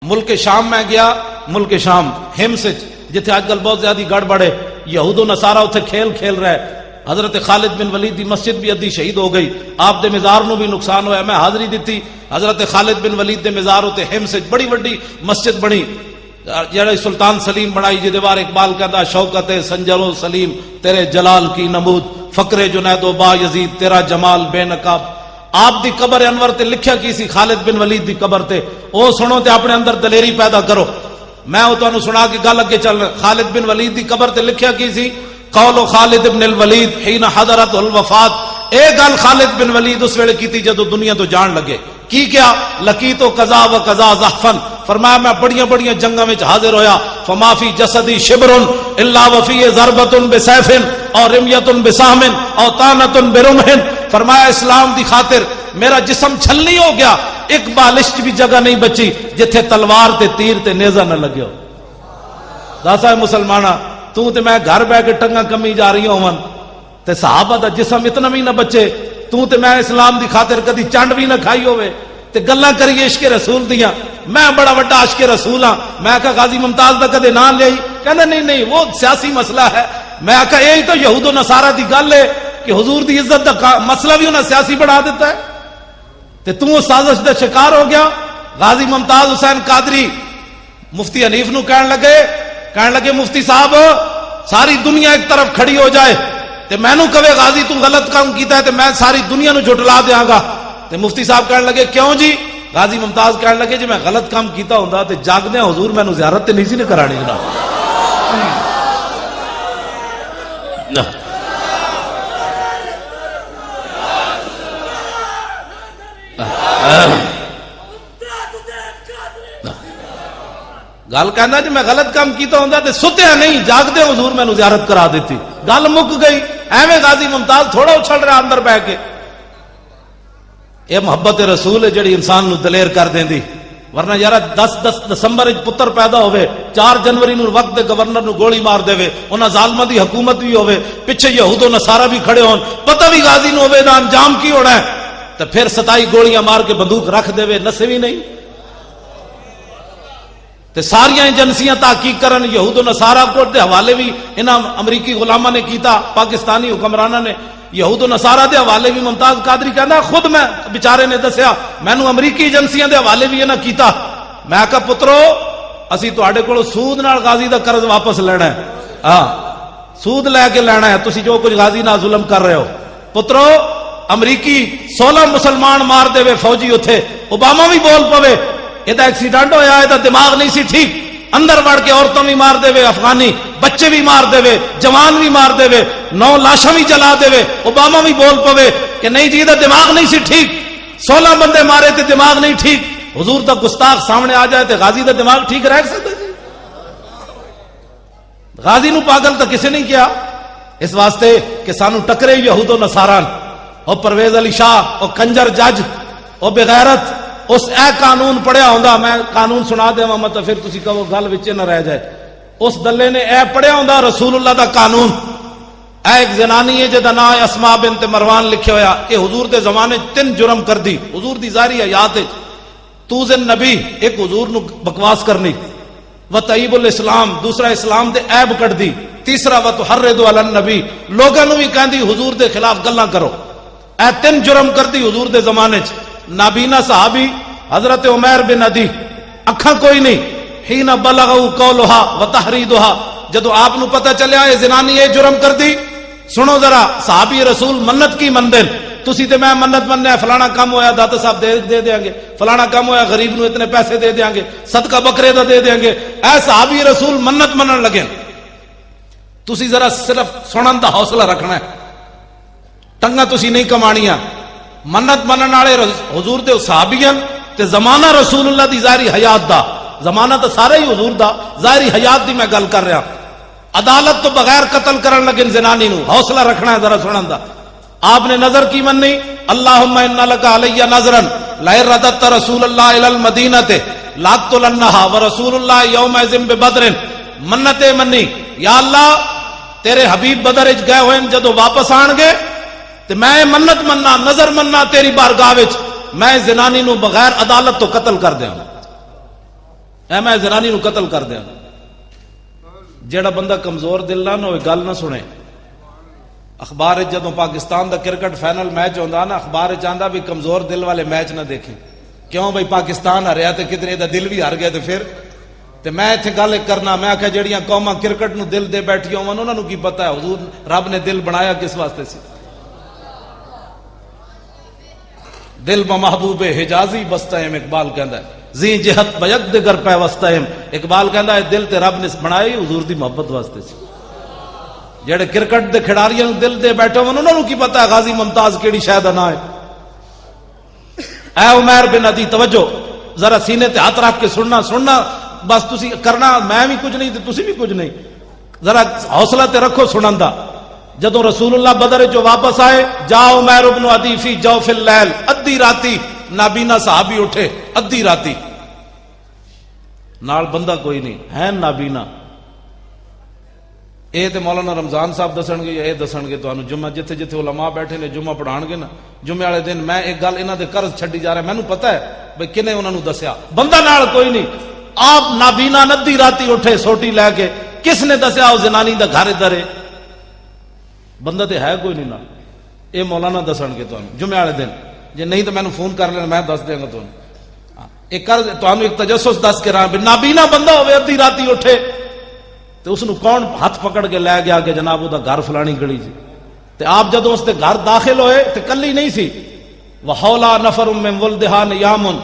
ملک شام میں گیا, ملک شام ہمس جتھے آج کل بہت زیادہ گڑبڑ ہے, یہود و نصارہ اتنے کھیل رہا ہے. حضرت خالد بن ولید دی مسجد بھی ادھی شہید ہو گئی, آپ دے مزار نو بھی نقصان ہویا. میں حاضری دیتی حضرت خالد بن ولید دے مزار ہوتے ہمس بڑی وڈی مسجد بنی جڑے سلطان سلیم بنائی, جی دیوار اقبال کہتا شوکت سنجر و سلیم تیرے جلال کی نمود, فقر جنید و با یزید تیرا جمال بے نقاب. آپ دی قبر انور تے لکھیا کی سی خالد بن ولید دی قبر تے, او سنو تے اپنے اندر دلیری پیدا کرو. میں او تانوں سنا کے گل اگے چل رہا. خالد بن ولید دی قبر تے لکھیا کی سی قول خالد بن الولید حين حضرت الوفات. اے گل خالد بن ولید اس ویلے کیتی جدو دنیا تو جان لگے. کی کیا لقیت قضا و قضا زحفن, فرمایا میں بڑیاں جنگاں وچ حاضر ہویا. فما فی جسدی شبر الا وفی ضربۃ بسیف اور رمیۃ بسہم اور طعنۃ برمح. فرمایا اسلام دی خاطر میرا جسم چھلنی ہو گیا, ایک بالشت بھی جگہ نہیں بچی جتھے تلوار تے تیر تے نیزہ نہ لگے ہو. داسا مسلمانہ تو تے میں گھر بیٹھ کے ٹنگا کمی جا رہی ہوں تے صحابہ دا جسم اتنا بھی نہ بچے, تو تے میں اسلام دی خاطر کدی چنڈ بھی نہ کھائی ہوئے تے گلاں کریے عشق رسول دیاں. میں بڑا بڑا عاشق رسول ہاں. میں کہا غازی ممتاز دا کدے نام لئی, کہندا نہیں وہ سیاسی مسئلہ ہے. میں کہا یہی تو یہود و نصارہ دی گل ہے کہ حضور دی عزت دا مسئلہ بھی انہاں سیاسی بنا دیتا ہے تے تو سازش دا شکار ہو گیا. غازی ممتاز حسین قادری مفتی حنیف نو کہن لگے مفتی صاحب ساری دنیا ایک طرف کھڑی ہو جائے تے میں نو کہے غازی تو غلط کام کیتا ہے تے میں ساری دنیا نو جھٹلا دیاں گا. تے مفتی صاحب کہن لگے کیوں جی؟ غازی ممتاز کہن لگے جی میں غلط کام کیتا ہوندا تے جاگدے حضور میں نو زیارت تے نہیں سی کرانی جناب. گل کہنا جی میں غلط کام کیتا ہوندا تے ستیا نہیں جاگدے حضور میں نو زیارت کرا دیتی. گل مک گئی. ایویں غازی ممتاز تھوڑا اچھل رہا اندر بہ کے. یہ محبت رسول ہے جڑی انسان نو دلیر کر دیندی. ورنہ یار 10 دسمبر پتر پیدا ہوئے, 4 جنوری نو وقت دے گورنر نو گولی مار دے, انہاں ظالماں دی حکومت بھی ہوئے, پیچھے یہود و نصارہ بھی کھڑے ہون, پتہ بھی غازی نو ہوئے دا انجام کی ہونا ہے, تے پھر 27 گولیاں مار کے بندوق رکھ دے, نسے بھی نہیں. تے ساریاں ایجنسیاں تحقیق کرن, یہود و نصارہ کو دے حوالے بھی انہاں امریکی غلاماں نے کیتا, پاکستانی حکمراناں نے یہود و نصارہ دے حوالے بھی. ممتاز قادری کہندا خود میں بیچارے نے دسیا مینوں امریکی ایجنسیاں دے حوالے بھی انہاں کیتا. میں کہا پترو اسی تواڈے کولوں سود نال غازی دا قرض واپس لینا ہے, ہاں سود لے کے لینا ہے, تسی جو کچھ غازی نال ظلم کر رہے ہو. پترو امریکی 16 مسلمان مار دے وے فوجی اتھے, اوباما بھی بول پوے یہ ایکسیڈنٹ ہویا, یہ دماغ نہیں سی ٹھیک, اندر وڑ کے عورتوں بھی مار دے وے, افغانی بچے بھی مار دے وے, جوان بھی مار دے وے, 9 لاشاں بھی جلا دے وے. اوباما بھی بول پوے کہ نہیں جی دماغ نہیں سی ٹھیک, 16 بندے مارے تے دماغ نہیں ٹھیک. حضور دا گستاخ سامنے آ جائے تے غازی دا دماغ ٹھیک رہ سکتا جی؟ غازی نو پاگل تو کسی نہیں کیا, اس واسطے کہ سانو ٹکرے یہود و نصارہ اور پرویز علی شاہ اور کنجر جج اور بغیرت. اس اے قانون پڑھیا ہوندا, میں قانون سنا دے مت پھر تسی کہو گل وچ نہ رہ جائے. اس دلے نے اے پڑھیا ہوندا رسول اللہ دا قانون. اے ایک زنانی ہے جدا نام اسماء بنت مروان لکھیا ہویا کہ حضور دے زمانے 3 جرم کر دی حضور دی ظاہری حیات وچ. توزن نبی ایک حضور نو بکواس کرنی, وتعیب الاسلام دوسرا اسلام دے عیب کٹ دی, تیسرا وتحرض علی النبی لوگاں نو بھی کہندی حضور دے خلاف گلاں کرو. اے 3 جرم کر دی حضور دے زمانے وچ. نابینا صحابی حضرت عمیر بن عدی, اکھاں کوئی نہیں, حین بلغوا قولها وتحریدها جدو آپ نو پتہ چلیا یہ زنانی یہ جرم کر دی. سنو ذرا صحابی رسول منت کی مندن, تسی تے میں منت مننے فلانا کام ہویا داتا صاحب دے دیاں گے, فلانا کام ہویا غریب نو اتنے پیسے دے دیاں گے, صدقہ بکرے دا دے دیاں گے. اے صحابی رسول منت منن لگے. تسی ذرا صرف سنن دا حوصلہ رکھنا ہے, ٹنگا تسی نہیں کمانیاں. منت منن والے حضور دے صحابیاں تے زمانہ رسول اللہ دی ظاہری حیات دا, زمانہ تو سارا ہی حضور دا, ظاہری حیات دی میں گل کر رہا. عدالت تو بغیر قتل کرن لگے زنانی نو, حوصلہ رکھنا ہے ذرا سنن دا. آپ نے نظر کی مننی, اللہم انا لک علی نظرا لئن رددت رسول اللہ الی المدینہ لاقتلنها ورسول اللہ یومئذ ببدر. منت منی یا اللہ تیرے حبیب بدر وچ گئے ہوئے جدو واپس آن گے تے میں منت مننا نظر مننا تیری بارگاہ وچ میں زنانی نو بغیر عدالت تو قتل کر دیاں. اے میں زنانی نو قتل کر دیا. جیڑا بندہ کمزور دل نہ ہوئے گل نہ سنے. اخبار جدوں پاکستان دا کرکٹ فائنل میچ ہوندا نا اخبار چاہتا بھی کمزور دل والے میچ نہ دیکھیں. کیوں بھائی پاکستان ہریا تے کدھر دا دل بھی ہار گیا تے پھر تے میں اتنے گل کرنا میں آخیا جہاں قوما کرکٹ نو دل دے بیٹھی ہون انہاں نو کی پتہ ہے حضور رب نے دل بنایا کس واسطے سی. دل بمحبوب حجازی بستہم اقبال کہندا ہے زی جہت بیک دگر پہ وستہم. اقبال کہندا ہے دل تے رب نے بنائی حضور دی محبت واسطے سی. جڑے کرکٹ دے کھڑاریاں نو دل دے بیٹھے ہون انہاں نو کی پتہ ہے غازی ممتاز کیڑی شے دا نام ہے. اے عمیر بن عدی توجہ ذرا سینے تے ہاتھ رکھ کے سننا بس تسی کرنا میں بھی کچھ نہیں تے تسی بھی کچھ نہیں. ذرا حوصلہ تے رکھو سنن دا. جدوں رسول اللہ بدر جو واپس آئے جا عمیر بن عدی فی جوف اللیل ادھی راتی نابینا صحابی اٹھے ادھی راتی نال بندہ کوئی نہیں ہے نابینا. اے تے مولانا رمضان صاحب دسن گے یا اے دسن گے تانوں جمعہ جتھے جتھے علماء بیٹھے نے جمعہ پڑھان گے نا جمعے والے دن میں ایک گل انہاں دے قرض چھڈی جا رہا مینوں پتہ ہے بھئی کنے انہاں نوں دسیا بندہ نال کوئی نہیں. آپ نابینا ندی راتی اٹھے سوٹی لے کے کس نے دسیا او زنانی دا گھر ادھر ہے بندہ تے ہے کوئی نہیں نال. اے مولانا دسن گے تانوں جمعے والے دن جے نہیں تو مینوں فون کر لینا میں دس دیاں گا تانوں. ایک قرض تانوں ایک تجسس دس کے رہا نابینا بندہ ہوے ادھی راتی اٹھے تو اس نو کون ہاتھ پکڑ کے لے گیا کہ جناب وہ دا گھر فلانی گلی سی. تے آپ جدوں اس دے گھر داخل ہوئے تے کلی نہیں سی وحولا نفر من ولدہا نیامن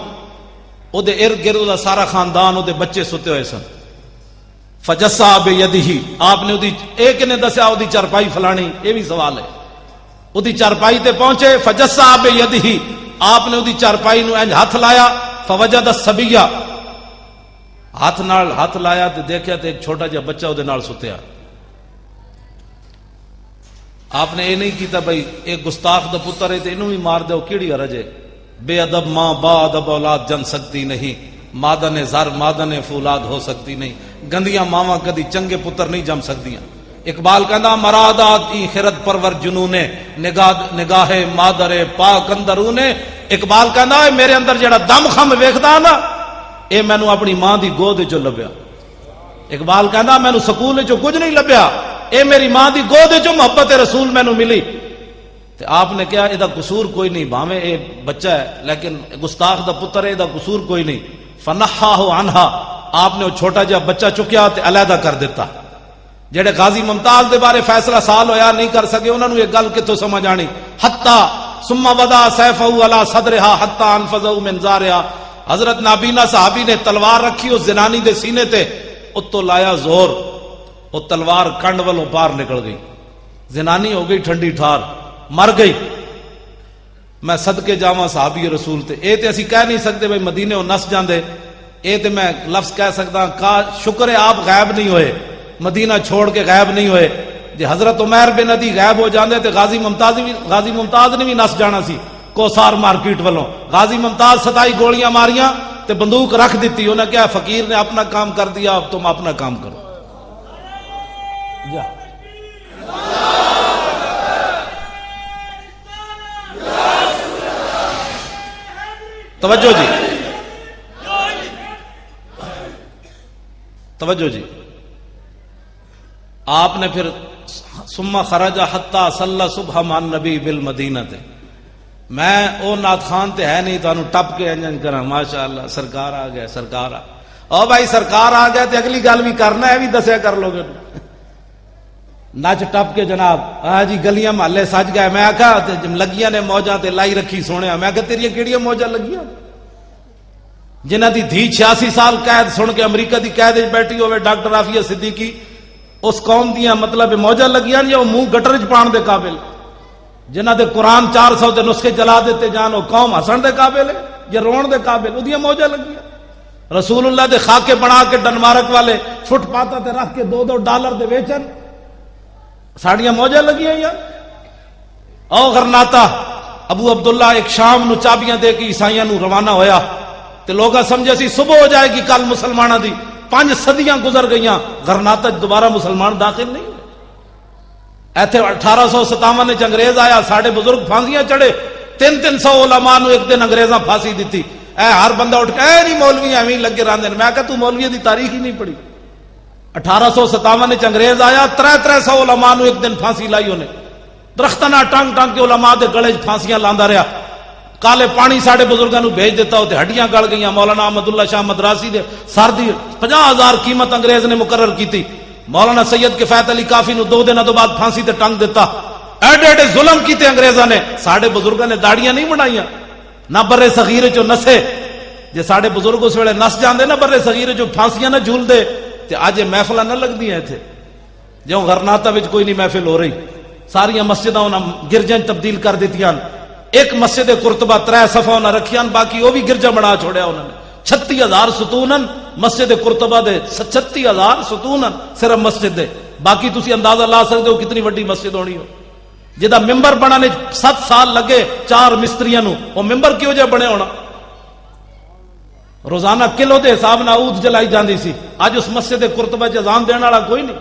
او دے ارد گرد دا سارا خاندان او دے بچے ستے ہوئے سن. فجسا بیدہ آپ نے ایک نے دسیا او دی چارپائی فلانی یہ بھی سوال ہے. او دی چارپائی تے پہنچے فجسا بیدہ آپ نے او دی چارپائی نو انج ہاتھ لایا فوجد الصبیہ ہاتھ لایا تے دیکھیا تے ایک چھوٹا جہا بچہ وہ نال ستیا. آپ نے یہ نہیں کیتا بھائی ایک گستاخ دا پتر ہے تے انہوں بھی مار دو کیڑی حرج ہے. بے ادب ماں با ادب اولاد جن سکتی نہیں مادن زر مادن فولاد ہو سکتی نہیں. گندیاں ماواں کدی چنگے پتر نہیں جم سکدیاں. اقبال کہندا مرادات ای خرد پرور جنونے نگاہ مادر پاک اندرونے. اقبال کہندا میرے اندر جڑا دم خم ویکھدا نا اے مینوں اپنی ماں دی گود وچوں لبیا. اقبال کہندا مینوں سکول وچوں کچھ نہیں لبیا اے میری ماں دی گود وچوں محبت رسول مینوں ملی. تے آپ نے کہا اے دا قصور کوئی نہیں بھاویں اے بچہ ہے لیکن گستاخ دا پتر اے دا قصور کوئی نہیں. فنحاہ عنہا آپ نے وہ چھوٹا جہا بچہ چکیا تے علیحدہ کر دیتا. جڑے غازی ممتاز دے بارے فیصلہ سال ہویا نہیں کر سکے انہاں نوں یہ گل کتوں سمجھ آنی. حتی ثم وضع سیفہ علی صدرہا حتی انفذہ من زارہا. حضرت نابینا صحابی نے تلوار رکھی اس زنانی دے سینے تے اتو لایا زور وہ تلوار کنڈ والوں پار نکل گئی. زنانی ہو گئی ٹھنڈی ٹھار مر گئی. میں صدقے جاواں صحابی رسول تے اے تے اسی کہہ نہیں سکتے بھائی مدینے ہو نس جاندے. اے تے میں لفظ کہہ سکتا کا شکر ہے آپ غائب نہیں ہوئے مدینہ چھوڑ کے غائب نہیں ہوئے. جی حضرت عمیر بن عدی غائب ہو جاندے تے غازی ممتاز نے بھی نس جانا سی کوسار مارکیٹ والوں. غازی ممتاز 27 گولیاں ماریاں تے بندوق رکھ دیتی. انہیں کیا فقیر نے اپنا کام کر دیا اب تم اپنا کام کرو. جا توجہ جی آپ نے پھر ثم خرج حتی صلی صبح مع النبی بالمدینہ تے. میں او نات خان تے ہے نہیں تانوں ٹپ کے انجن کرا ماشاءاللہ سرکار آ گیا سرکار آ او بھائی سرکار آ گیا تے اگلی گل بھی کرنا ہے بھی دسیا کر لو گے نچ ٹپ کے جناب ہاں جی گلیاں محلے سج گئے. میں آکھا لگیاں نے موجاں تے لائی رکھی سونے. میں کہا تیریاں کیڑیاں موجاں لگیاں جنہ دی دھی 86 سال قید سن کے امریکہ دی قید وچ بیٹھی ہوئے ڈاکٹر عافیہ صدیقی اس قوم دیاں مطلب موجاں لگیاں یا منہ گٹر وچ پان دے قابل جنہ دے قرآن 400 دے نسخے جلا دیتے جان وہ قوم ہسن دے قابل ہے یا رون دے قابل ادیاں موجاں لگیاں. رسول اللہ دے خاکے بنا کے ڈنمارک والے فٹ پاتا تے رکھ کے $2 دے ویچن ساڑیاں موجاں لگیاں یا او غرناتا ابو عبداللہ ایک شام نو چابیاں دے کے عیسائیاں نو روانہ ہویا تے لوگا سمجھے سی صبح ہو جائے گی کل مسلمانہ دی 5 صدیاں گزر گئیاں غرناتا دوبارہ مسلمان داخل نہیں ہوئے. ایتھے 1857 نے انگریز آیا ساڑھے بزرگ پھانسیاں چڑھے 300 علماء نو ایک دن انگریزاں پھانسی دیتی. اے ہر بندہ اٹھ کے اے نہیں مولوی ایویں لگے رہندے نے. میں کہا تو مولوی دی تاریخ ہی نہیں پڑھی. 1857 انگریز آیا, 300 علماء نو ایک دن پھانسی لائی انہیں, درختاں نال ٹنگ ٹنگ کے علماء دے گلے پھانسیاں لاندا رہا. کالے پانی ساڈے بزرگاں نو بھیج دیتا, تے ہڈیاں گل گئیاں. مولانا احمد اللہ شاہ مدراسی دے سر دی 50,000 قیمت انگریز نے مقرر کیتی. مولانا سید کفایت علی کافی نو 2 دن تو بعد پھانسی تے ٹنگ دیتا. ایڈے ایڈے ظلم کیتے انگریزاں نے. ساڈے بزرگاں نے داڑیاں نہیں بنائیاں, نہ برے صغیر چو نسے. جے ساڈے بزرگ اس ویلے نس جاندے نا برے صغیر چو پھانسیاں نہ جھول دے تے اج محفلاں نہ لگدیاں ایتھے. جو غرناطہ وچ کوئی نہیں محفل ہو رہی, ساریاں مسجداں انہاں گرجاں تبدیل کر دتیاں. ایک مسجد قرطبہ 3 صفحہ انہاں رکھیاں, باقی وہ بھی گرجا بنا چھوڑیا انہوں نے. 36,000 ستون مسجد قرطبہ دے, 36,000 ستون صرف مسجد دے. باقی تسی اندازہ لا سکتے ہو کتنی وڈی مسجد ہونی ہو. جدا ممبر بنانے 7 سال لگے 4 مستریاں نو, وہ ممبر کیوں جے بنے ہونا. روزانہ کلو دے حساب نال عود جلائی جاندی سی. اج اس مسجد قرطبہ چ اذان دین والا کوئی نہیں.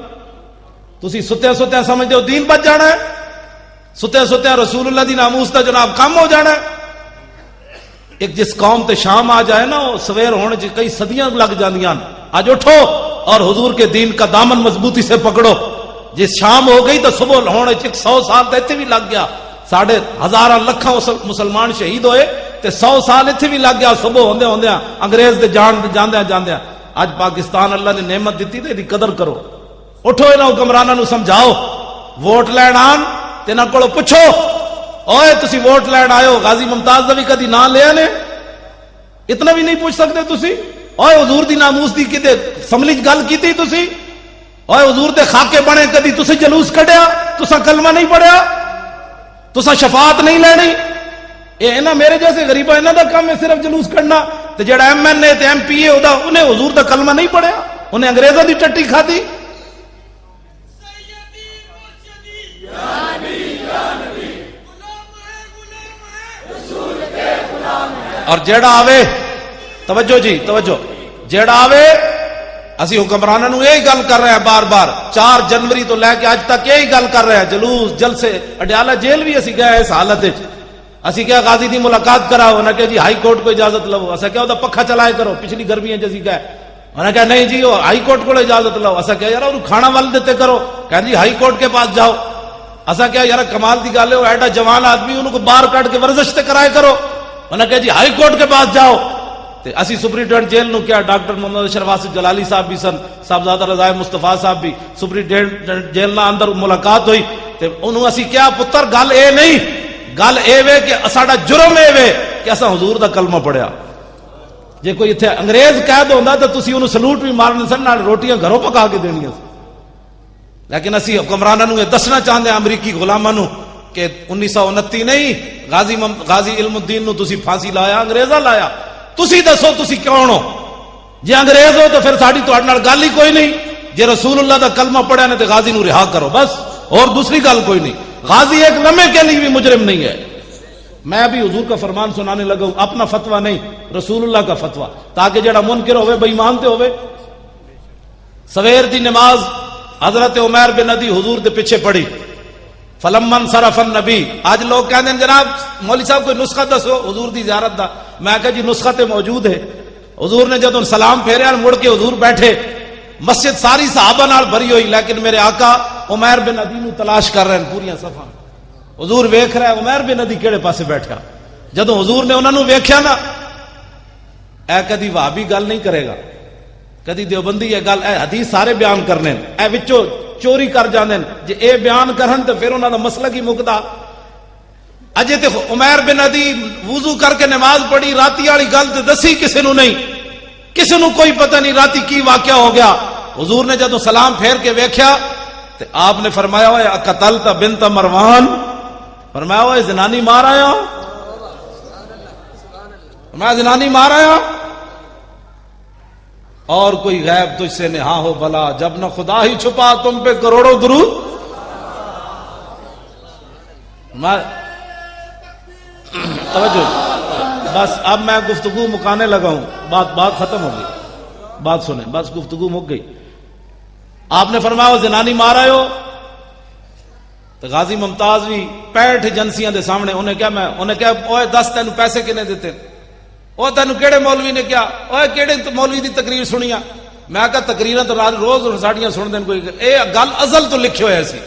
تسی ستیا ستیا سمجھتے ہو دین بچ جانا ہے, ستیا ستیا رسول اللہ دی ناموس دا جناب کم ہو جانا ہے. ایک جس قوم تے شام آ جائے نا, وہ سویر ہونے چ کئی صدیاں لگ جاندیاں. آج اٹھو اور حضور کے دین کا دامن مضبوطی سے پکڑو. جس شام ہو گئی تو صبح ہونے چ 100 سال تے ایتھے بھی لگ گیا. ساڑھے ہزاراں لکھاں مسلمان شہید ہوئے تے 100 سال ایتھے بھی لگ گیا. صبح ہوندے ہوندے انگریز دے جاندے جاندے. اج پاکستان اللہ نے نعمت دیتی تے دی قدر کرو. اٹھو انہاں حکمراناں نو سمجھاؤ, ووٹ لین آن تے نہ کولو پوچھو, اوئے تسی ووٹ لین آئے ہو, غازی ممتاز دا بھی کدی نام لیا نے؟ اتنا بھی نہیں پوچھ سکتے تسی؟ اوئے حضور دی ناموس دی کتے سملی گل کیتی تسی؟ اوئے حضور دے خاکے بنے کدی تسی جلوس کڈیا؟ تسا کلمہ نہیں پڑھیا؟ تسا شفاعت نہیں لینی؟ اے نا میرے جیسے غریبہ انہاں دا کام ہے صرف جلوس کرنا. تے جڑا ایم این اے تے ایم پی اے ہودا انہیں حضور دا کلمہ نہیں پڑھیا, انہیں انگریزاں دی ٹٹی کھادی. اور جیڑا آوے, توجہ جی توجہ, جیڑا آوے اسی حکمرانوں نو یہی گل کر رہے ہیں بار بار. 4 جنوری تو لے کے آج تک یہی گل کر رہے ہیں. جلوس جلسے, اڈیالہ جیل بھی اسی گئے اس حالت وچ. اسی کیا غازی دی ملاقات کراؤ, انہاں کہ جی ہائی کورٹ کو اجازت لو. اسا کیا دا پکھا چلائے کرو, پچھلی گرمیاں جسی گئے. انہاں کہا نہیں جی ہائی کورٹ کو اجازت لو. اسا کیا یار کھانا ول دیتے کرو, کہیں جی ہائی کورٹ کے پاس جاؤ. اسا کیا یار کمال دی گل ہے, ایڈا جوان آدمی انہوں کو باہر کاٹ کے ورزش تے کرائے کرو. انہاں کہا جی ہائی کورٹ کے پاس جاؤ. تے اسی سپرنٹینڈنٹ جیل نو کیا ڈاکٹر محمد اشرف آصف جلالی صاحب بھی سن, صاحبزادہ رضا مصطفیٰ صاحب بھی, سپرنٹینڈنٹ جیل نہ اندر ملاقات ہوئی. تے انہوں اسی کیا پتر گل اے نہیں, گل اے وے کہ ساڈا جرم اے وے کہ اساں حضور دا کلمہ پڑھیا. جے کوئی ایتھے انگریز قید ہوندا تے تسی انہوں سلوٹ بھی مارنے سن, نال روٹیاں گھروں پکا کے دینیاں سن. لیکن اسی حکمراناں نو یہ دسنا چاہندے ہیں امریکی غلاماں نو کہ 1929 نہیں, غازی علم الدین نو تسی پھانسی لایا, انگریزاں لایا. تسی دسو تسی کون ہو؟ جے انگریز ہو تو پھر ساڈی تہاڈے نال گل ہی کوئی نہیں. جے رسول اللہ دا کلمہ پڑھیا نے تے غازی نو رہا کرو بس, اور دوسری گل کوئی نہیں. غازی ایک لمحے کے لیے بھی مجرم نہیں ہے. میں ابھی حضور کا فرمان سنانے لگا ہوں, اپنا فتویٰ نہیں, رسول اللہ کا فتویٰ, تاکہ جڑا منکر ہوئے بے ایمان تے ہوئے. سویر دی نماز حضرت عمیر بن ندی حضور دے پیچھے پڑھی. فلمن صرف النبی. آج لوگ کہتے ہیں جناب مولوی صاحب کوئی نسخہ دسو حضور دی زیارت دا. میں کہا جی نسخہ تے موجود ہے. حضور نے جب سلام پھیریا مڑ کے حضور بیٹھے, مسجد ساری صحابہ نال بھری ہوئی, لیکن میرے آقا عمیر بن ندی نو تلاش کر رہے ہیں پوریاں صفاں. حضور ویکھ رہا ہے عمیر بن ندی کیڑے پاسے بیٹھا. جدوں حضور نے انہاں نو ویکھیا نا, اے کدی وہابی گل نہیں کرے گا, کدی دیوبندی یہ گل, اے حدیث سارے بیان کرنے, اے وچوں چوری کر جاندے جے اے بیان کرن تے پھر انہاں دا مسئلہ کی مکدا. اجے تے عمیر بن ندی وضو کر کے نماز پڑھی, راتی والی گل تے دسی کسے نو نہیں, کسے نو کوئی پتہ نہیں راتی کی واقعہ ہو گیا. حضور نے جدوں سلام پھیر کے ویکھیا تے آپ نے فرمایا ہوئے قتلت بنت مروان, فرمایا ہوئے زنانی مار آیا, میں زنانی مار آیا. اور کوئی غیب تجھ سے نہا ہو بھلا, جب نہ خدا ہی چھپا تم پہ کروڑوں درود. توجہ, بس اب میں گفتگو مکانے لگا ہوں, بات ختم ہو گئی, بات سنیں, بس گفتگو مک گئی. آپ نے فرمایا زنانی مار آئے ہو. تو غازی ممتاز بھی 65 ایجنسیاں دے سامنے, انہیں کیا اوے 10 تین پیسے کنے دیتے, وہ تینوں کہڑے مولوی نے کیا، اوے کہڑے مولوی دی تقریر سنیا؟ میں کہا تقریراں تو روز ساڈیاں سن دین، کوئی اے گل ازل تو لکھے ہوئے سی،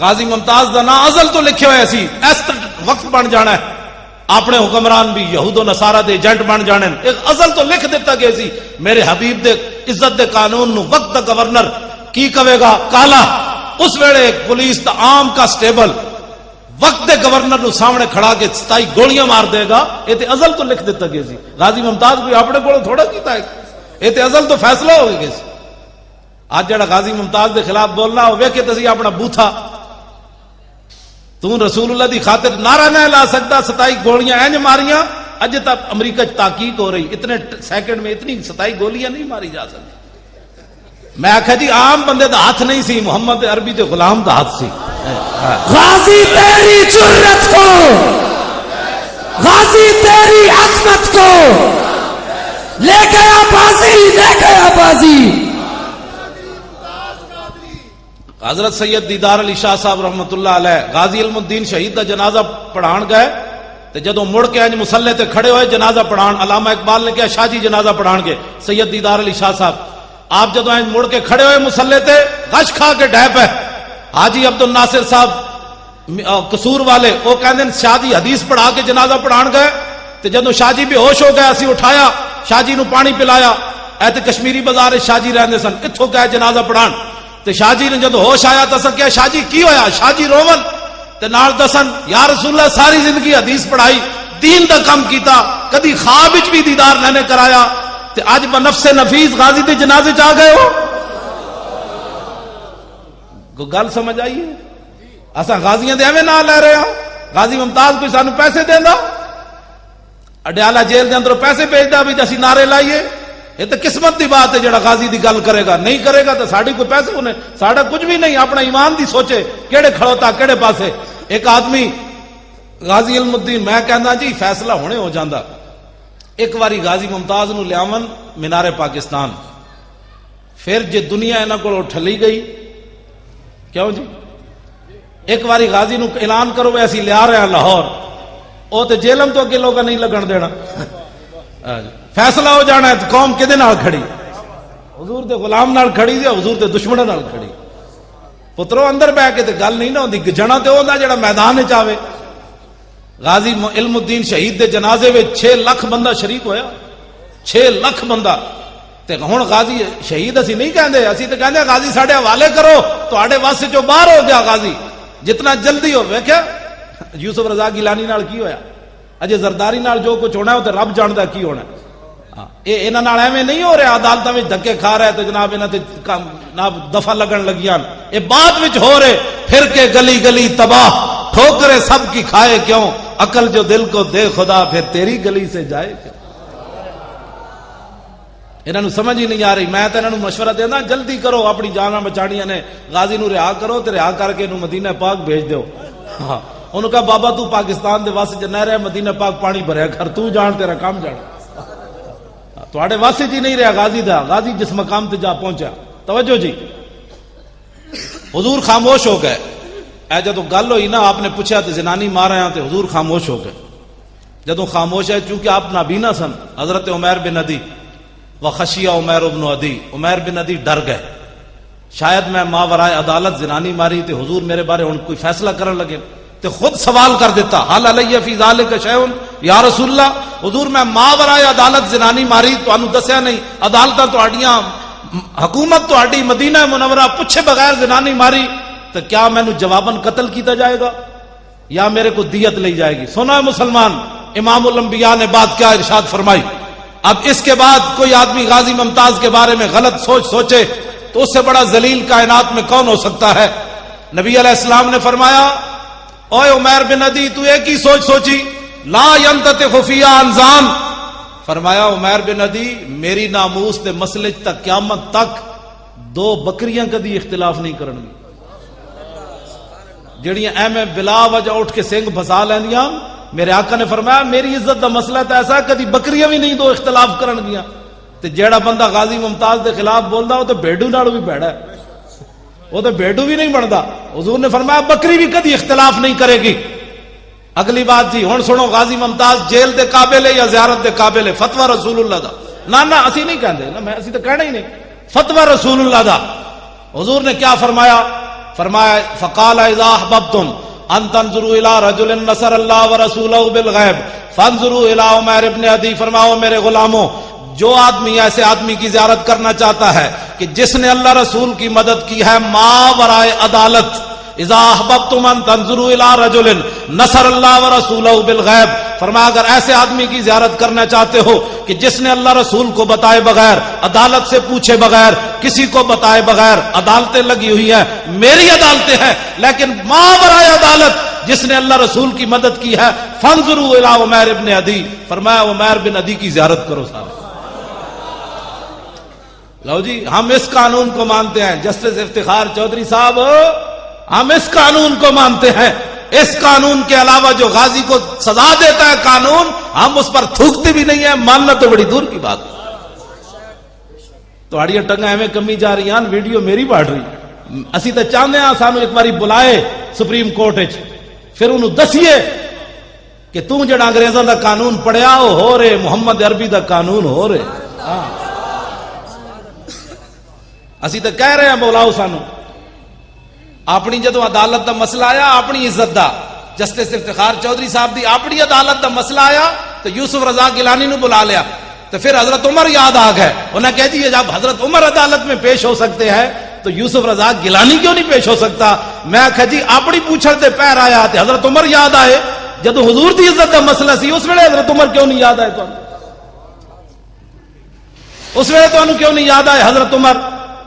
غازی ممتاز دا نام ازل تو لکھے ہوئے سی، اس وقت بن جانا ہے، اپنے حکمران بھی یہود و نصارہ دے ایجنٹ بن جانے، ایک ازل تو لکھ دیتا گیا سی، میرے حبیب دے عزت دے قانون نو وقت دا گورنر کی کہے گا کالا، اس ویلے ایک پولیس دا عام کا سٹیبل وقت دے گورنر نو سامنے کھڑا کے 27 گولیاں مار دے گا، یہ تے ازل تو لکھ دیتا گیا سی۔ غازی ممتاز کوئی اپنے کو تھوڑا کیتا ہے، یہ تے ازل تو فیصلہ ہو گیا سی۔ آج جڑا غازی ممتاز دے خلاف بولنا ہو ویکھے تسی اپنا بوتھا، تو رسول اللہ دی خاطر نعرہ نہ لا سکتا، 27 گولیاں اینج ماریاں، اج تک امریکہ تحقیق ہو رہی، اتنے سیکنڈ میں اتنی 27 گولیاں نہیں ماری جا سکتی۔ میں آخا جی عام بندے دا ہاتھ نہیں سی، محمد عربی دے غلام دا ہاتھ سی۔ غازی تیری جرت کو، غازی تیری عظمت کو لے گیا بازی، لے گیا بازی۔ حضرت سید دیدار علی شاہ صاحب رحمت اللہ علیہ غازی علم الدین شہید دا جنازہ پڑھان گئے، تے جدوں مڑ کے انج مصلے تے کھڑے ہوئے جنازہ پڑھان، علامہ اقبال نے کہا شاہ جی جنازہ پڑھان گے، سید دیدار علی شاہ صاحب آپ جدوں انج مڑ کے کھڑے ہوئے مصلے تے غش کھا کے ڈہ پے، حاجی عبد الناصر صاحب قصور والے وہ کہندے شاہ جی حدیث پڑھا کے جنازہ پڑھان گئے، تے جدوں شاہ جی بے ہوش ہو گئے اسی اٹھایا، شاہ جی نو پانی پلایا، اے تے کشمیری بازار شاہ جی رہندے سن، اتھوں گئے جنازہ پڑھان، تے شاہ جی نے جدو ہوش آیا تو کیا شاہ جی کی ہویا؟ شاہ جی روون تے نال دسن یا رسول اللہ ساری زندگی حدیث پڑھائی، دین دا کم کیتا، کدی خواب وچ بھی دیدار نہ نے کرایا، تے اج بنفس نفیس غازی دے جنازے چ آ گئے ہو۔ کو گل سمجھ آئی ہے؟ اساں غازیاں دے ایویں نہ لے رہے ہاں، غازی ممتاز کوئی سانو پیسے دیندا، اڈیالہ جیل دے اندروں پیسے بھیجدا بھی اسی نعرے لائیے، یہ تو قسمت دی بات ہے جڑا غازی دی گل کرے گا، نہیں کرے گا تو ساڑی کوئی پیسے ہونے، ساڑا کچھ بھی نہیں، اپنا ایمان دی سوچے کیڑے کھڑوتا کیڑے پاسے۔ ایک آدمی غازی علم الدین میں کہنا جی فیصلہ ہونے ہو جاندہ، ایک واری غازی ممتاز نو لیاون مینار پاکستان، پھر جے دنیا انہاں کول ٹھلی گئی، کیوں جی ایک واری غازی نو اعلان کرو وے اسی لیا رہے ہیں لاہور، او تے جیلم تو اگے لوگا نہیں لگن دینا، فیصلہ ہو جانا ہے تو قوم کدے نال کھڑی؟ حضور دے غلام نال کھڑی تے حضور دے دشمناں نال کھڑی۔ پترو اندر بہ کے تے گل نہیں نہ ہوندی، جنا تے ہوندا جڑا میدان وچ آوے۔ غازی علم الدین شہید دے جنازے وچ 6 لاکھ بندہ شریک ہویا، 6 لاکھ بندہ، تے ہن غازی شہید اسی نہیں کہندے، اسی تے کہندے غازی ساڈے حوالے کرو، تواڈے واسطے جو باہر ہو گیا غازی جتنا جلدی ہو۔ ویکھیا یوسف رضا گیلانی نال کی ہویا، اجے زرداری نال جو کچھ ہونا ہے وہ تے رب جاندا کی ہونا ہے۔ یہ انہاں نال ایویں نہیں ہو رہا عدالتاں وچ دھکے کھا رہا ہے تو جناب انہاں تے جناب دفع لگن لگیاں، یہ بعد وچ ہو رہے، پھر کے گلی گلی تباہ، ٹھوکرے سب کی کھائے کیوں، عقل جو دل کو دے خدا پھر تیری گلی سے جائے کیوں۔ انہاں نوں سمجھ ہی نہیں آ رہی۔ میں تے انہاں نوں مشورہ دینا جلدی کرو، اپنی جاناں بچاڑیاں نے، غازی نوں رہا کرو تے رہا کر کے انہوں مدینہ پاک بھیج دیو۔ ہاں انہوں کہا بابا تو پاکستان دے واسطے نہ رہے، مدینہ پاک پانی بھریا کر، تو جان تیرا کام جان، تواڈے واسطے جی نہیں رہا غازی دا، غازی جس مقام تے جا پہنچا۔ توجہ جی، حضور خاموش ہو گئے، اے جدوں گل ہوئی نا آپ نے پوچھا تے زنانی مارا ہیں تے حضور خاموش ہو گئے۔ جدوں خاموش ہے چونکہ آپ نابینا سن، حضرت عمیر بن عدی وخشیہ عمیر بن عدی، عمیر بن عدی ڈر گئے، شاید میں ماورائے عدالت زنانی ماری تے حضور میرے بارے ہن کوئی فیصلہ کرن لگے، تے خود سوال کر دیتا حال علیہ فی ذالک شیء یا رسول اللہ، حضور میں ماورائے عدالت زنانی ماری تانوں دسیا نہیں، عدالتاں تہاڈیاں، حکومت تہاڈی مدینہ منورہ پوچھے بغیر زنانی ماری، تو کیا مینوں جواباً قتل کیتا جائے گا یا میرے کو دیت لی جائے گی؟ سنا ہے مسلمان، امام الانبیاء نے بات کیا ارشاد فرمائی۔ اب اس کے بعد کوئی آدمی غازی ممتاز کے بارے میں غلط سوچے تو اس سے بڑا ذلیل کائنات میں کون ہو سکتا ہے؟ نبی علیہ السلام نے فرمایا اوے عمیر بن عدی تو ایک ہی سوچی، لا ينتطق فی انزان، فرمایا عمیر بن عدی میری ناموس دے مسئلے تک قیامت تک 2 بکریاں کدی اختلاف نہیں کرن گی، جڑیاں ایویں بلا وجہ اٹھ کے سنگ پھسا لیندیاں۔ میرے آقا نے فرمایا میری عزت دا مسئلہ تو ایسا ہے کدی بکریاں بھی نہیں 2 اختلاف کرن گیاں، تے جیڑا بندہ غازی ممتاز دے خلاف بولدا وہ تو بھیڈو نال بھی بھڑا ہے، وہ تو بھیڈو بھی نہیں بنتا۔ حضور نے فرمایا بکری بھی کدی اختلاف نہیں کرے گی۔ اگلی بات جی ہن سنو، غازی ممتاز جیل دے قابل ہے یا زیارت دے قابل ہے؟ فتوی رسول اللہ دا نا اسی نہیں کہندے نا، میں اسی تو کہنا ہی نہیں، فتوی رسول اللہ دا۔ حضور نے کیا فرمایا؟ فرمایا فقال اذا احببتم ان تنظروا الى رجل نصر اللہ ورسولہ بالغیب فانظروا الى عمیر ابن عدی۔ فرماؤ میرے غلاموں، جو آدمی ایسے آدمی کی زیارت کرنا چاہتا ہے کہ جس نے اللہ رسول کی مدد کی ہے ما ورائے عدالت، اذا احببتم ان تنظروا الى رجل نصر اللہ ورسولہ بالغیب، فرمایا اگر ایسے آدمی کی زیارت کرنا چاہتے ہو کہ جس نے اللہ رسول کو بتائے بغیر، عدالت سے پوچھے بغیر، کسی کو بتائے بغیر، عدالتیں لگی ہوئی ہیں، میری عدالتیں ہیں، لیکن ما ورائے عدالت جس نے اللہ رسول کی مدد کی ہے، فانظروا الی عمیر ابن عدی، فرمایا عمیر بن عدی کی زیارت کرو سارے۔ لو جی ہم اس قانون کو مانتے ہیں، جسٹس افتخار چودھری صاحب ہم اس قانون کو مانتے ہیں، اس قانون کے علاوہ جو غازی کو سزا دیتا ہے قانون، ہم اس پر تھوکتے بھی نہیں ہیں، ماننا تو بڑی دور کی بات۔ تہاڑی ٹنگا ایویں کمی جا رہی ہیں، ویڈیو میری بڑھ رہی، اسی تو چاہتے ہیں سانو ایک باری بلائے سپریم کورٹ وچ، پھر انہوں دسیے کہ تم جڑا انگریزاں دا قانون پڑھیا وہ ہو رہے، محمد عربی دا قانون ہو رہے۔ اسی تو کہہ رہے ہیں بولاؤ سانو، اپنی جدو عدالت دا مسئلہ آیا، اپنی عزت دا، جسٹس افتخار چودھری صاحب دی اپنی عدالت دا مسئلہ آیا تو یوسف رضا گیلانی نو بلا لیا، تو پھر حضرت عمر یاد آ گئے، انہیں کہہ دیے جب حضرت عمر عدالت میں پیش ہو سکتے ہیں تو یوسف رضا گیلانی کیوں نہیں پیش ہو سکتا؟ میں کہا جی اپنی پوچھل تے پیر آیا تے حضرت عمر یاد آئے، جدو حضور دی عزت دا مسئلہ سی اس ویلے حضرت عمر کیوں نہیں یاد آئے؟ تو اس ویلے تو کیوں نہیں یاد آئے حضرت عمر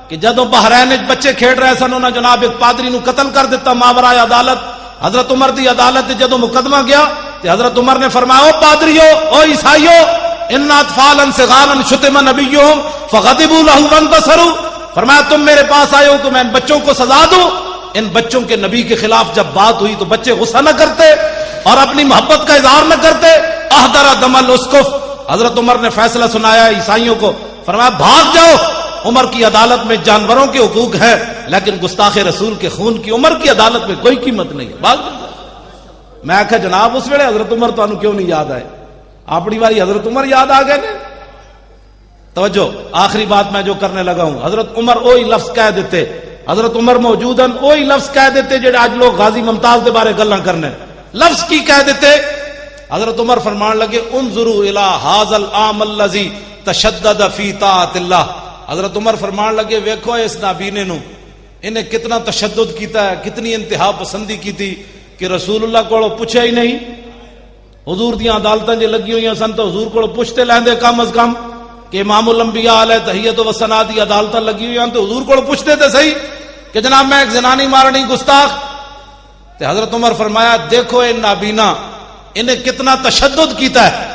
کہ جدو بحرین بچے کھیڑ رہے سن انہوں نے جناب ایک پادری نو قتل کر دیتا ماورائے عدالت، حضرت عمر دی عدالت جدو مقدمہ گیا تو حضرت عمر نے فرمایا او پادریو، او عیسائیو، ان اطفالا صغارا شتم نبیہم فغضبوا له وانتصروا، فرمایا تم میرے پاس آئے ہو تو میں ان بچوں کو سزا دوں؟ ان بچوں کے نبی کے خلاف جب بات ہوئی تو بچے غصہ نہ کرتے اور اپنی محبت کا اظہار نہ کرتے؟ احضر دم الاسقف، حضرت عمر نے فیصلہ سنایا عیسائیوں کو، فرمایا بھاگ جاؤ، عمر کی عدالت میں جانوروں کے حقوق ہیں لیکن گستاخ رسول کے خون کی عمر کی عدالت میں کوئی قیمت نہیں ہے، بھاگ جاؤ۔ میں کہا جناب اس ویلے حضرت عمر تو کیوں نہیں یاد آئے؟ اپنی باری حضرت عمر یاد آ گئے نا۔ توجہ، آخری بات میں جو کرنے لگا ہوں، حضرت عمر وہی لفظ کہہ دیتے، حضرت عمر موجودن وہی لفظ کہہ دیتے جڑے آج لوگ غازی ممتاز دے بارے گلاں کرنے، لفظ کی کہہ دیتے؟ حضرت عمر فرمان لگے انظروا الی ھذا العام الذی تشدد فی طاعت اللہ، حضرت عمر فرمان لگے ویکھو اس نابینے نو انہیں کتنا تشدد کیتا ہے، کتنی انتہا پسندی کی تھی کہ رسول اللہ کو پوچھا ہی نہیں، حضور دیاں عدالتاں جے لگی ہوئی سن تو حضور کو پوچھتے لیندے کم از کم کہ امام الانبیاء علیہ تحیت و ثنا دی عدالتاں لگی ہوئی ہیں تو حضور کو پوچھتے تھے صحیح کہ جناب میں ایک زنانی مارنی گستاخ، تو حضرت عمر فرمایا دیکھو اے نابینا انہیں کتنا تشدد کیتا ہے۔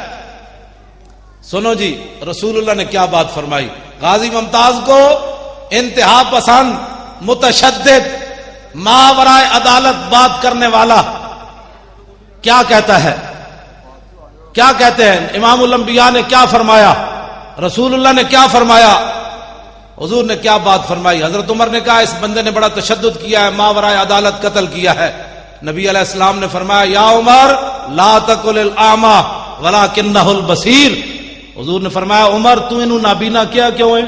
سنو جی رسول اللہ نے کیا بات فرمائی، غازی ممتاز کو انتہا پسند، متشدد، ماورائے عدالت بات کرنے والا کیا کہتا ہے؟ کیا کہتے ہیں؟ امام الانبیاء نے کیا فرمایا؟ رسول اللہ نے کیا فرمایا؟ حضور نے کیا بات فرمائی؟ حضرت عمر نے کہا اس بندے نے بڑا تشدد کیا ہے، ماورائے عدالت قتل کیا ہے۔ نبی علیہ السلام نے فرمایا یا عمر لا تقل الاعمى ولکنہ البصیر، حضور نے فرمایا عمر تو انہوں نابینا کیا کیوں ہے؟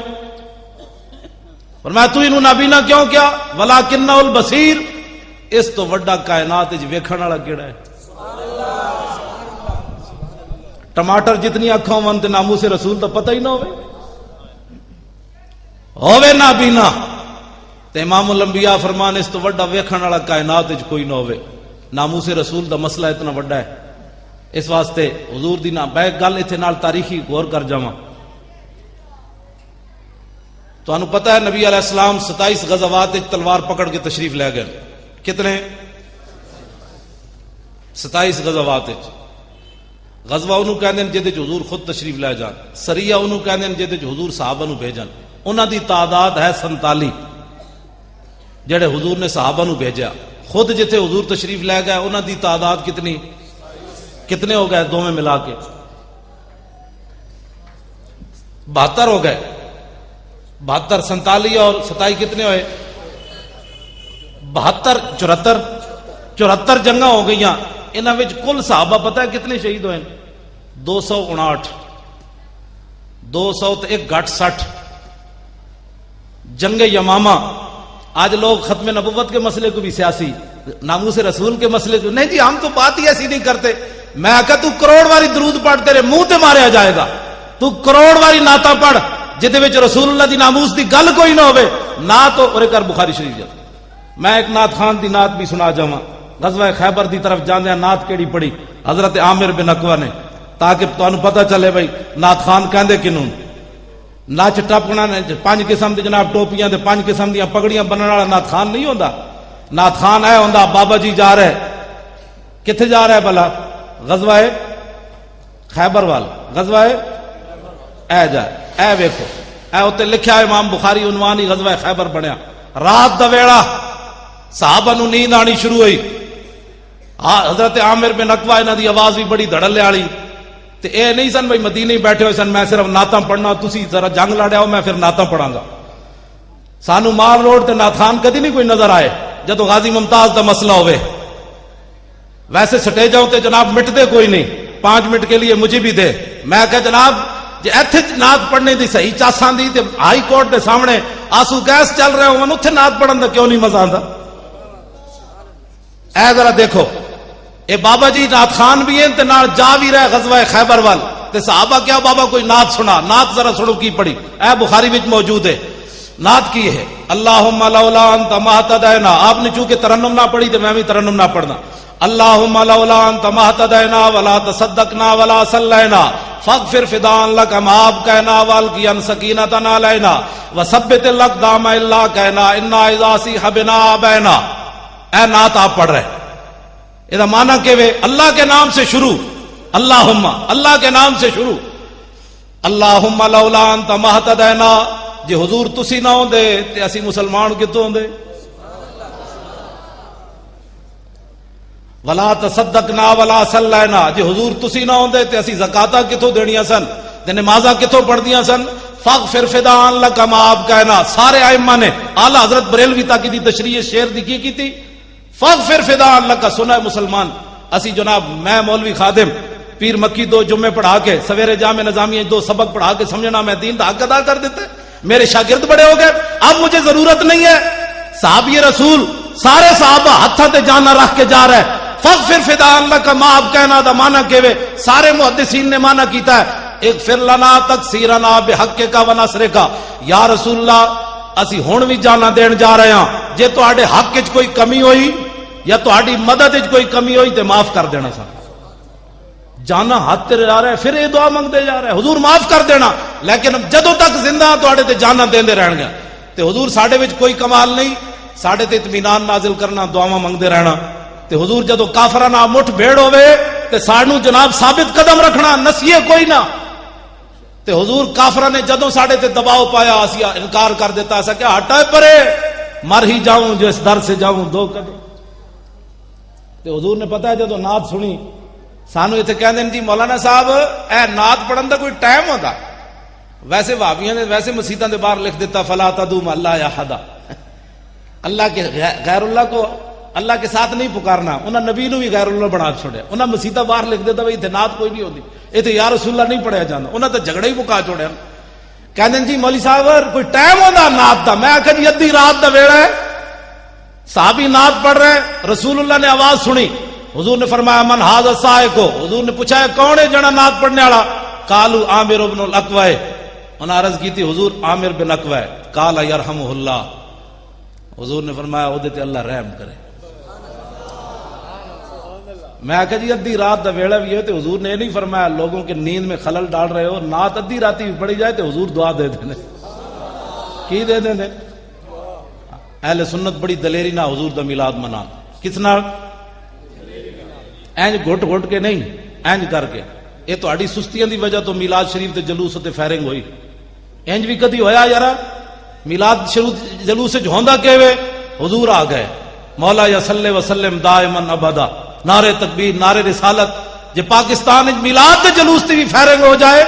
فرمایا تو انہوں نابینا کیوں کیا؟ ولکنہ البصیر، اس تو وڈا کائنات وچ ویکھن والا کیڑا ہے؟ ٹماٹر جتنی اکھاں ہون تے ناموس رسول تو پتہ ہی نہ ہوے نابینا، تے امام الانبیاء فرمان اس تو وڈا ویکھن والا کائنات وچ کوئی نہ ہوے، ناموس رسول دا مسئلہ اتنا وڈا ہے۔ اس واسطے حضور دی نا بیک گل ایتھے نال تاریخی غور کر جاواں، تانوں پتہ ہے نبی علیہ السلام 27 غزوات وچ تلوار پکڑ کے تشریف لے گئے، کتنے؟ 27 غزوات وچ۔ غزوہ انہوں کہندے ہیں جہدے حضور خود تشریف لے جان، سریہ انہوں کہندے ہیں جہدے حضور صحابہ نو بھیجن، انہاں دی تعداد ہے 47 جڑے حضور نے صحابہ نو بھیجا، خود جتھے حضور تشریف لے گئے انہاں دی تعداد کتنی؟ کتنے ہو گئے دو میں ملا کے؟ 72 ہو گئے، 72 47 اور 27 کتنے ہوئے؟ 72 74 جنگاں ہو گئیاں، انہاں وچ کل صحابہ پتہ ہے کتنے شہید ہوئے؟ 259. 200 تے ایک گھٹ 60. جنگ یمامہ. آج لوگ ختم نبوت کے مسئلے کو بھی سیاسی ناموس رسول کے مسئلے کو، نہیں جی ہم تو بات ہی ایسی نہیں کرتے. میں کہا تو کروڑ واری درود پڑھ تیرے منہ تے ماریا جائے گا. تو کروڑ واری نعتاں پڑھ جدے وچ رسول اللہ دی ناموس دی گل کوئی نہ ہوے. نعت اور کر بخاری شریف جا. میں ایک نعت خان دی نعت بھی سنا جاواں. غزوہ خیبر دی طرف جاندیاں نعت کیڑی پڑھی حضرت عامر بن اقوا نے، تاکہ تانوں پتہ چلے بھائی نعت خان کہندے کنوں. نچ ٹپنا 5 قسم دی جناب ٹوپیاں تے 5 قسم دیاں پگڑیاں بننے والا نعت خان نہیں ہوندا. نعت خان اے ہوندا بابا جی جا رہے کتھے جا رہا ہے بھلا؟ غزوہ خیبر وال. غزوہ اے جا اے ویکھو اے اوتے لکھیا امام بخاری عنوان ہی غزوہ خیبر بنیا. رات دا ویڑا صحابہ نو نیند آنی شروع ہوئی. حضرت عامر بن اقوا انہاں دی آواز بھی بڑی دھڑلے والی. تے اے نہیں سن بھائی مدینے بیٹھے ہوئے سن میں صرف نعتاں پڑھنا تسی ذرا جنگ لڑیا ہو میں پھر نعتاں پڑھاں گا. سانو مار روڈ تے نعت خان کدی نہیں کوئی نظر آئے جدو غازی ممتاز دا مسئلہ ہوئے. ویسے سٹیجاں تے جناب مٹتے کوئی نہیں. 5 منٹ کے لیے مجھے بھی دے. میں کہ جناب جے ایتھے نعت پڑھنے دی صحیح چاساں دی تے ہائی کورٹ دے سامنے آنسو گیس چل رہے ہون اوتھے نعت پڑھن دا کیوں نہیں مزہ آندا؟ اے ذرا دیکھو اے بابا جی نعت خان بھی ہیں تے نال جا بھی رہے غزوہ خیبر وال. تے صحابہ کیا بابا کوئی نعت سنا. نعت ذرا سنو کی پڑھی. اے بخاری وچ موجود ہے. نعت کی ہے اللہم لولا انت ما اهتدینا. آپ نے چونکہ ترنم نہ پڑھی تو میں بھی ترنم نہ پڑھنا. اللہم لولا انت ما اهتدینا ولا تصدقنا ولا صلینا فاغفر فداء لك ما ابقینا والقیا سکینۃ علینا وثبت الاقدام الا کہنا انا اذا صیح بنا ابینا. اے نعت آپ پڑھ رہے یہ معنی کہ اللہ کے نام سے شروع. اللہم اللہ کے نام سے شروع. اللہم لولا انت ما اهتدینا. جے حضور تسی نہ ہوندے تے اسی مسلمان کتوں ہوندے؟ ولا تصدقنا ولا صلینا. جے حضور تسی نہ ہوندے تے اسی زکاتاں کتوں دینیاں سن تے نمازاں کتوں پڑھدیاں سن؟ فاغفر فداء لک ما ابقینا. سارے ائمہ نے اعلی حضرت بریلوی تک دی تشریح شعر دی کی تھی. فاغفر فداء لک. سنا مسلمان اسی جناب میں مولوی خادم پیر مکی 2 جمعے پڑھا کے سویرے جامع نظامیہ 2 سبق پڑھا کے سمجھنا میں دین دا حق ادا کر دیتے. میرے شاگرد بڑے ہو گئے اب مجھے ضرورت نہیں ہے. صحابی رسول سارے صحابہ ہتھاں تے جانا رکھ کے جا رہے. فاغفر فداء لک ما ابقینا دا معنی کیوے سارے محدثین نے معنی کیتا ہے اغفر لنا تقصیرنا بحقک و نصرک. یا رسول اللہ اسی ہن بھی جانا دین جا رہے ہاں. جے تواڈے حق وچ کوئی کمی ہوئی یا تواڈی مدد وچ کوئی کمی ہوئی تے معاف کر دینا. سا جانا ہاتھ تے جا رہا ہے پھر یہ دعا منگتے جا رہا ہے حضور معاف کر دینا. لیکن جدوں تک زندہ تواڈے تے جانا دیندے رہن گے تے حضور ساڈے وچ کوئی کمال نہیں. ساڈے تے اطمینان نازل کرنا دعاواں منگتے رہنا. تے حضور جدوں کافراں نال مٹھ بھیڑ ہوے تے سانو جناب ثابت قدم رکھنا نسیے کوئی نہ. تے حضور کافراں نے جدوں ساڈے تے دباؤ پایا اسی انکار کر دیتا ایسا کہ ہٹا پرے مر ہی جاؤں جو اس در سے جاؤں 2 قدم. تے حضور نے پتہ ہے جدوں نعت سنی سانو اتنے کہہ دیں جی مولانا صاحب اے نعت پڑھن دا کوئی ٹائم ہوتا؟ ویسے وہابیاں نے ویسے مسیتاں دے باہر لکھ دیتا فلا تدعو مع اللہ احدا. اللہ کے غیر اللہ کو اللہ کے ساتھ نہیں پکارنا. انہاں نبی نو بھی غیر اللہ بنا چھوڑیا. انہاں مسیتاں باہر لکھ دیتا بھائی اتنے نعت کوئی نہیں ہوتی اتنے یا رسول اللہ نہیں پڑھیا جاتا. انہاں تے جھگڑا ہی مکا چھوڑیا. کہندے جی مولوی صاحب کوئی ٹائم ہوتا نعت دا؟ میں آکھا جی ادھی رات دا ویڑا ہے صحابی نعت پڑھ رہے رسول اللہ نے آواز سنی. حضور نے فرمایا من ھذا السائق. حضور نے پوچھا ہے کون ہے جنا نعت پڑھنے والا؟ قالوا عامر بن الاقوا. انہوں نے عرض کی تھی حضور عامر بن اقوا. قال یرحمہ اللہ. حضور نے فرمایا او دے تے اللہ رحم کرے. میں آخیا جی ادھی رات دا ویڑا بھی ہے تو حضور نے یہ نہیں فرمایا لوگوں کے نیند میں خلل ڈال رہے ہو نعت ادھی راتی بھی پڑھی جائے تو حضور دعا دے دیں. کی دے دیں؟ اہل سنت بڑی دلیری نہ حضور دا میلاد منا. کس نال؟ اینج گھٹ گھٹ کے نہیں اینج کر کے. یہ تہاڈی سستیاں دی وجہ تو میلاد شریف تے جلوس تے فائرنگ ہوئی. اینج بھی کدی ہویا یارا میلاد شریف جلوس وچ ہوندا کیویں؟ حضور آ گئے مولا یا صلی وسلم دائما ابدا نعرے تکبیر نعرے رسالت. جے پاکستان وچ میلاد تے جلوس تے بھی فائرنگ ہو جائے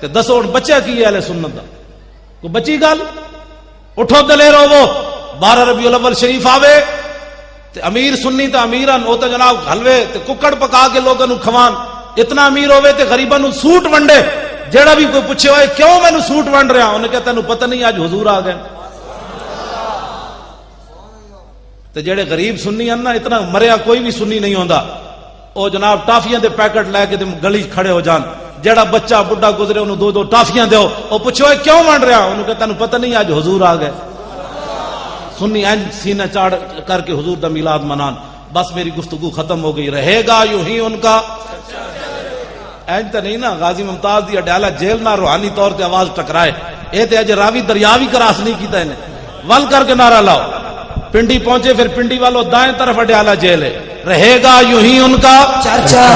تے دسو بچہ کی اہل سنت دا کوئی بچی گل؟ اٹھو دلیر ہوو 12 ربیع الاول شریف آوے تے امیر سنی تے امیران او تے جناب حلوے تے ککڑ پکا کے لوگوں نو کھوان، اتنا امیر ہوئے تے غریباں نو سوٹ ونڈے، جیڑا بھی کوئی پوچھے ہوئے کیوں مینوں سوٹ ونڈ رہا، انہیں کہتا تینوں پتہ نہیں آج حضور آ گئے۔ تے جیڑے غریب سنی ہیں نا، اتنا مریا کوئی بھی سنی نہیں ہوندا، او جناب ٹافیاں دے پیکٹ لے کے گلی کھڑے ہو جان، جیڑا بچہ بڈھا گزرے انہوں دو دو ٹافیاں دیو، او پوچھو ہوئے کیوں ونڈ رہا، انہوں کہتا تینوں پتہ نہیں آج حضور آ گئے۔ سنی اینج سینہ چاڑ کر کے حضور دا میلاد منان۔ بس میری گفتگو ختم ہو گئی، رہے گا یوں ہی ان کا اینج تو نہیں نا غازی ممتاز دی اڈیالہ جیل نہ روحانی طور تے آواز ٹکرائے، اے تے اج راوی دریا بھی کراس نہیں کیتا انہیں، ول کر کے نعرہ لاؤ۔ پنڈی پہنچے، پھر پنڈی والوں دائیں طرف اڈیالہ جیل ہے، رہے گا یوں ہی ان کا چرچا